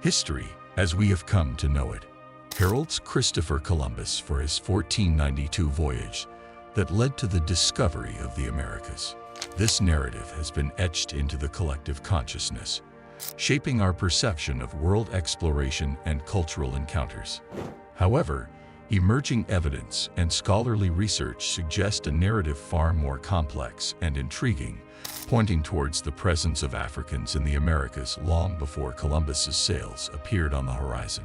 History, as we have come to know it, heralds Christopher Columbus for his 1492 voyage that led to the discovery of the Americas. This narrative has been etched into the collective consciousness, shaping our perception of world exploration and cultural encounters. However, emerging evidence and scholarly research suggest a narrative far more complex and intriguing, pointing towards the presence of Africans in the Americas long before Columbus's sails appeared on the horizon.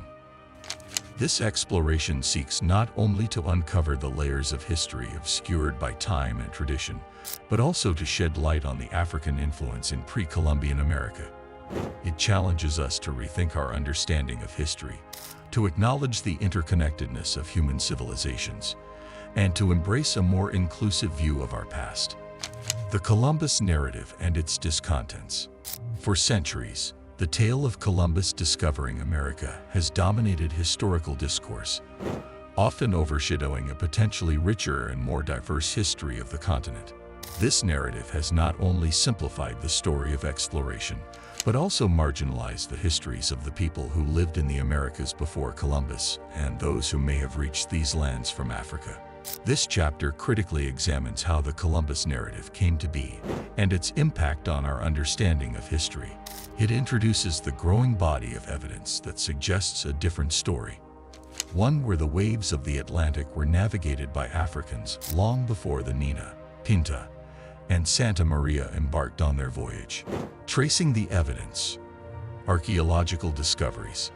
This exploration seeks not only to uncover the layers of history obscured by time and tradition, but also to shed light on the African influence in pre-Columbian America. It challenges us to rethink our understanding of history, to acknowledge the interconnectedness of human civilizations, and to embrace a more inclusive view of our past. The Columbus narrative and its discontents. For centuries, the tale of Columbus discovering America has dominated historical discourse, often overshadowing a potentially richer and more diverse history of the continent. This narrative has not only simplified the story of exploration, but also marginalized the histories of the people who lived in the Americas before Columbus and those who may have reached these lands from Africa. This chapter critically examines how the Columbus narrative came to be and its impact on our understanding of history. It introduces the growing body of evidence that suggests a different story, one where the waves of the Atlantic were navigated by Africans long before the Nina, Pinta, and Santa Maria embarked on their voyage. Tracing the evidence. Archaeological discoveries.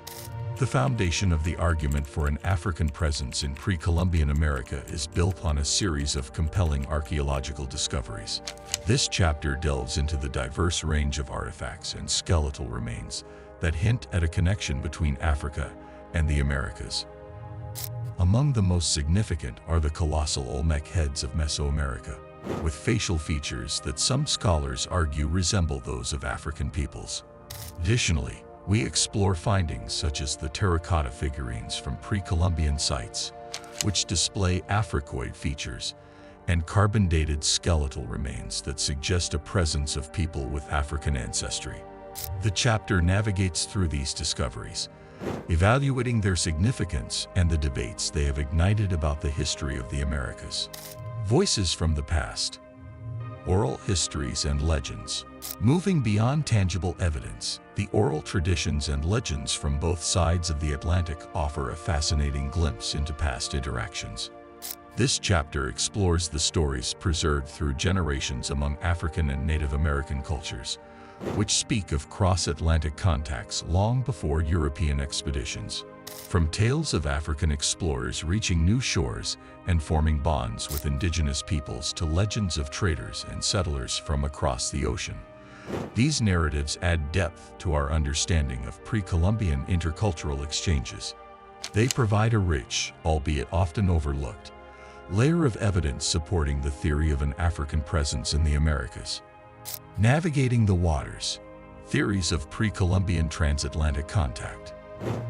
The foundation of the argument for an African presence in pre-Columbian America is built on a series of compelling archaeological discoveries. This chapter delves into the diverse range of artifacts and skeletal remains that hint at a connection between Africa and the Americas. Among the most significant are the colossal Olmec heads of Mesoamerica, with facial features that some scholars argue resemble those of African peoples. Additionally, we explore findings such as the terracotta figurines from pre-Columbian sites, which display Africoid features, and carbon-dated skeletal remains that suggest a presence of people with African ancestry. The chapter navigates through these discoveries, evaluating their significance and the debates they have ignited about the history of the Americas. Voices from the past. Oral histories and legends. Moving beyond tangible evidence, the oral traditions and legends from both sides of the Atlantic offer a fascinating glimpse into past interactions. This chapter explores the stories preserved through generations among African and Native American cultures, which speak of cross-Atlantic contacts long before European expeditions. From tales of African explorers reaching new shores and forming bonds with indigenous peoples to legends of traders and settlers from across the ocean, these narratives add depth to our understanding of pre-Columbian intercultural exchanges. They provide a rich, albeit often overlooked, layer of evidence supporting the theory of an African presence in the Americas. Navigating the waters. Theories of pre-Columbian transatlantic contact.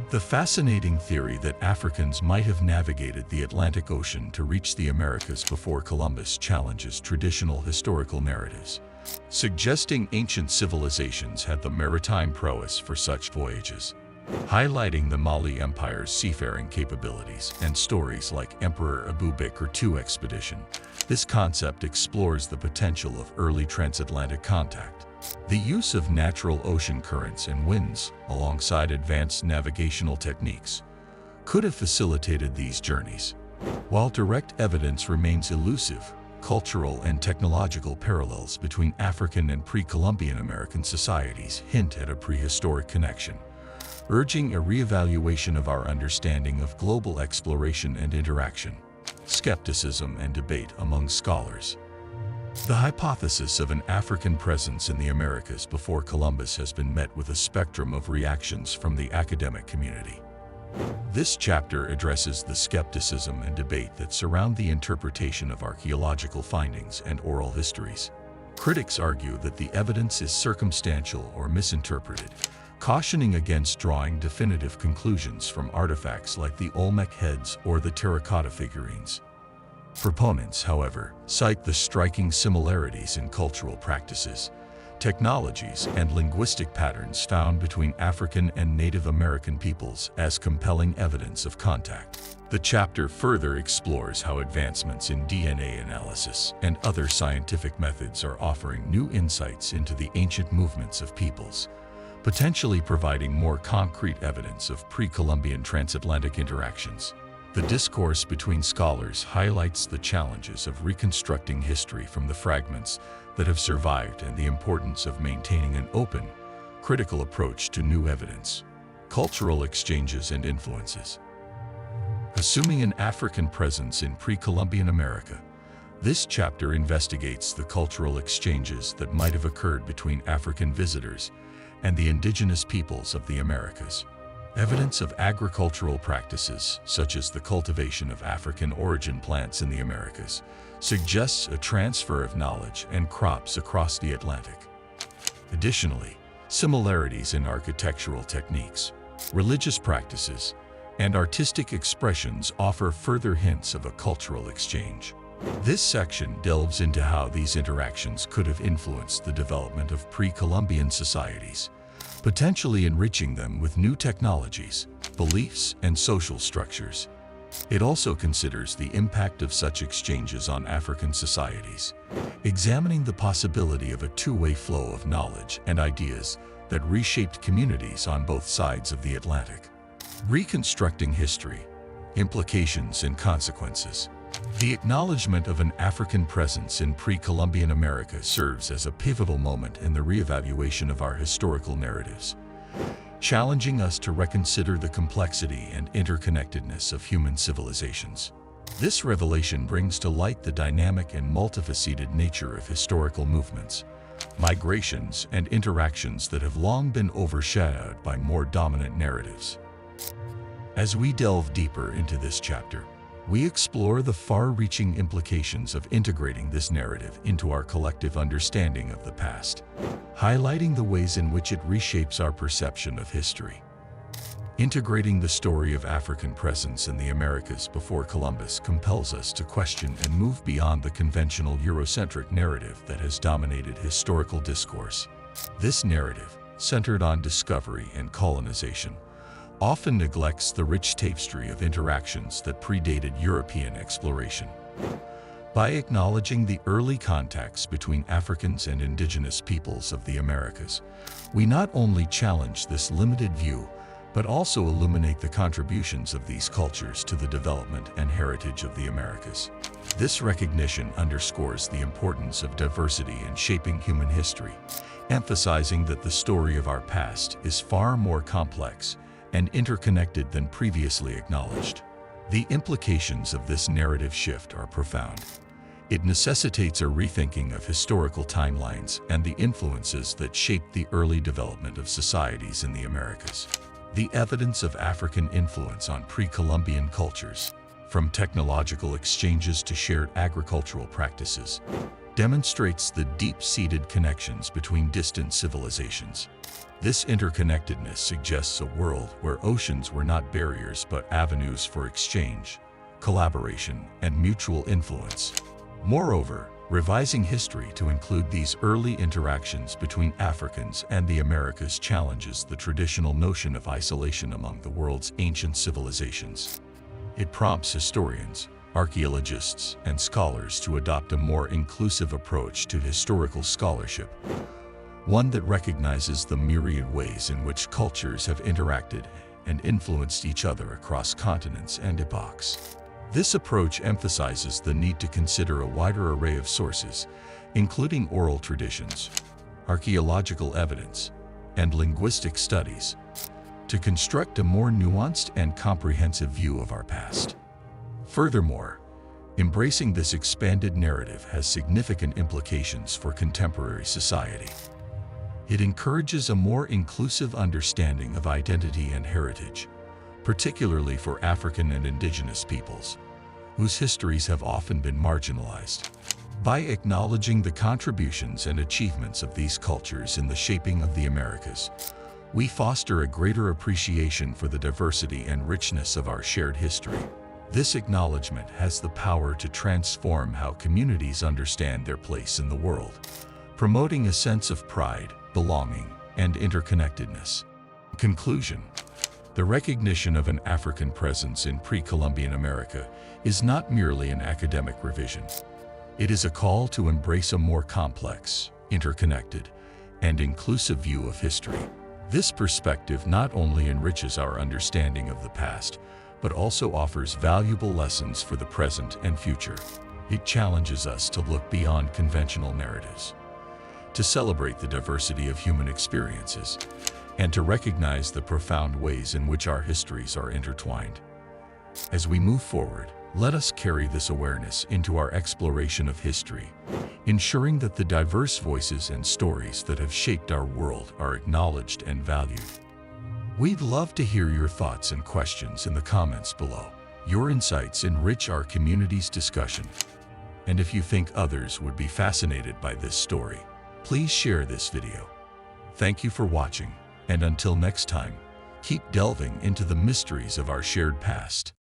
The fascinating theory that Africans might have navigated the Atlantic Ocean to reach the Americas before Columbus challenges traditional historical narratives, suggesting ancient civilizations had the maritime prowess for such voyages. Highlighting the Mali Empire's seafaring capabilities and stories like Emperor Abubakar II expedition, this concept explores the potential of early transatlantic contact. The use of natural ocean currents and winds, alongside advanced navigational techniques, could have facilitated these journeys. While direct evidence remains elusive, cultural and technological parallels between African and pre-Columbian American societies hint at a prehistoric connection, urging a reevaluation of our understanding of global exploration and interaction. Skepticism and debate among scholars. The hypothesis of an African presence in the Americas before Columbus has been met with a spectrum of reactions from the academic community. This chapter addresses the skepticism and debate that surround the interpretation of archaeological findings and oral histories. Critics argue that the evidence is circumstantial or misinterpreted, cautioning against drawing definitive conclusions from artifacts like the Olmec heads or the terracotta figurines. Proponents, however, cite the striking similarities in cultural practices, technologies, and linguistic patterns found between African and Native American peoples as compelling evidence of contact. The chapter further explores how advancements in DNA analysis and other scientific methods are offering new insights into the ancient movements of peoples, potentially providing more concrete evidence of pre-Columbian transatlantic interactions. The discourse between scholars highlights the challenges of reconstructing history from the fragments that have survived and the importance of maintaining an open, critical approach to new evidence. Cultural exchanges and influences. Assuming an African presence in pre-Columbian America, this chapter investigates the cultural exchanges that might have occurred between African visitors and the indigenous peoples of the Americas. Evidence of agricultural practices, such as the cultivation of African-origin plants in the Americas, suggests a transfer of knowledge and crops across the Atlantic. Additionally, similarities in architectural techniques, religious practices, and artistic expressions offer further hints of a cultural exchange. This section delves into how these interactions could have influenced the development of pre-Columbian societies, potentially enriching them with new technologies, beliefs, and social structures. It also considers the impact of such exchanges on African societies, examining the possibility of a two-way flow of knowledge and ideas that reshaped communities on both sides of the Atlantic. Reconstructing history, implications and consequences. The acknowledgement of an African presence in pre-Columbian America serves as a pivotal moment in the reevaluation of our historical narratives, challenging us to reconsider the complexity and interconnectedness of human civilizations. This revelation brings to light the dynamic and multifaceted nature of historical movements, migrations, and interactions that have long been overshadowed by more dominant narratives. As we delve deeper into this chapter, we explore the far-reaching implications of integrating this narrative into our collective understanding of the past, highlighting the ways in which it reshapes our perception of history. Integrating the story of African presence in the Americas before Columbus compels us to question and move beyond the conventional Eurocentric narrative that has dominated historical discourse. This narrative, centered on discovery and colonization, often neglects the rich tapestry of interactions that predated European exploration. By acknowledging the early contacts between Africans and indigenous peoples of the Americas, we not only challenge this limited view, but also illuminate the contributions of these cultures to the development and heritage of the Americas. This recognition underscores the importance of diversity in shaping human history, emphasizing that the story of our past is far more complex and interconnected than previously acknowledged. The implications of this narrative shift are profound. It necessitates a rethinking of historical timelines and the influences that shaped the early development of societies in the Americas. The evidence of African influence on pre-Columbian cultures, from technological exchanges to shared agricultural practices, demonstrates the deep-seated connections between distant civilizations. This interconnectedness suggests a world where oceans were not barriers but avenues for exchange, collaboration, and mutual influence. Moreover, revising history to include these early interactions between Africans and the Americas challenges the traditional notion of isolation among the world's ancient civilizations. It prompts historians, archaeologists, and scholars to adopt a more inclusive approach to historical scholarship, one that recognizes the myriad ways in which cultures have interacted and influenced each other across continents and epochs. This approach emphasizes the need to consider a wider array of sources, including oral traditions, archaeological evidence, and linguistic studies, to construct a more nuanced and comprehensive view of our past. Furthermore, embracing this expanded narrative has significant implications for contemporary society. It encourages a more inclusive understanding of identity and heritage, particularly for African and indigenous peoples, whose histories have often been marginalized. By acknowledging the contributions and achievements of these cultures in the shaping of the Americas, we foster a greater appreciation for the diversity and richness of our shared history. This acknowledgement has the power to transform how communities understand their place in the world, promoting a sense of pride, belonging, and interconnectedness. Conclusion: the recognition of an African presence in pre-Columbian America is not merely an academic revision. It is a call to embrace a more complex, interconnected, and inclusive view of history. This perspective not only enriches our understanding of the past, but also offers valuable lessons for the present and future. It challenges us to look beyond conventional narratives, to celebrate the diversity of human experiences, and to recognize the profound ways in which our histories are intertwined. As we move forward, let us carry this awareness into our exploration of history, ensuring that the diverse voices and stories that have shaped our world are acknowledged and valued. We'd love to hear your thoughts and questions in the comments below. Your insights enrich our community's discussion. And if you think others would be fascinated by this story, please share this video. Thank you for watching, and until next time, keep delving into the mysteries of our shared past.